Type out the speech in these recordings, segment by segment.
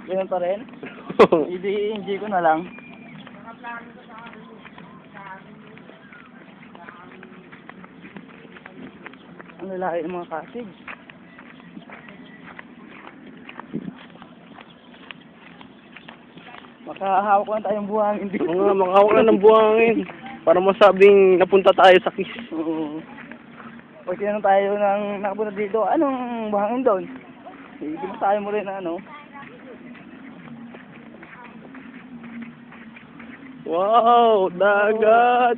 Ganun pa rin? Hindi ko na lang. Ang lalaki ng mga kasig. Makahawak lang tayong buhangin dito. Oo nga, makahawak na ng buhangin. Para masabing napunta tayo sa kiss. Oo. Pag tinanong tayo ng nakapunta dito, anong buhangin doon? Hindi mo tayo mo rin na ano. Wow, dagat.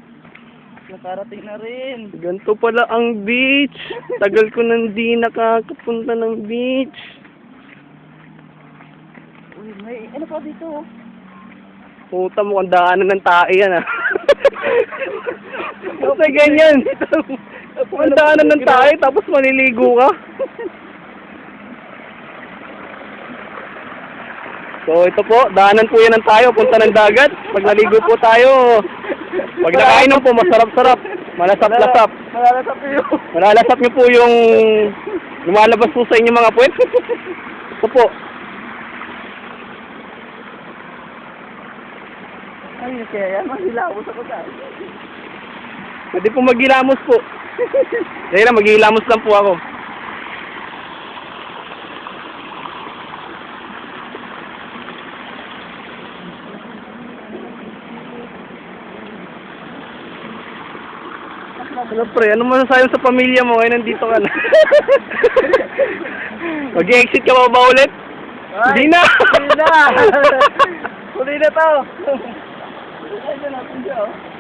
Nakarating na rin. Ganito pala ang beach. Tagal ko nang di nakakapunta ng beach. Uy, may ano pa dito? Puta mo, ang daanan ng tae yan ah. Kasi ganyan. Ang daanan ng tae, tapos maliligo ka. So ito po, daanan po yan ng tayo, punta ng dagat. Pag naligo po tayo, pag nakainom po, masarap-sarap. Malasap-lasap. Malalasap yun. Malalasap niyo po yung lumalabas po sa inyo mga puwet. Ito po. Ay, kaya yan, maghilamos ako tayo. Pwede po maghilamos po. Kaya na, maghilamos lang po ako. Ano pre, ano masasabi sa pamilya mo ngayon nandito ka na? Mag-exit ka pa ba ulit? Hindi na! Hindi na! Huli na to! Ay, na natin siya, oh.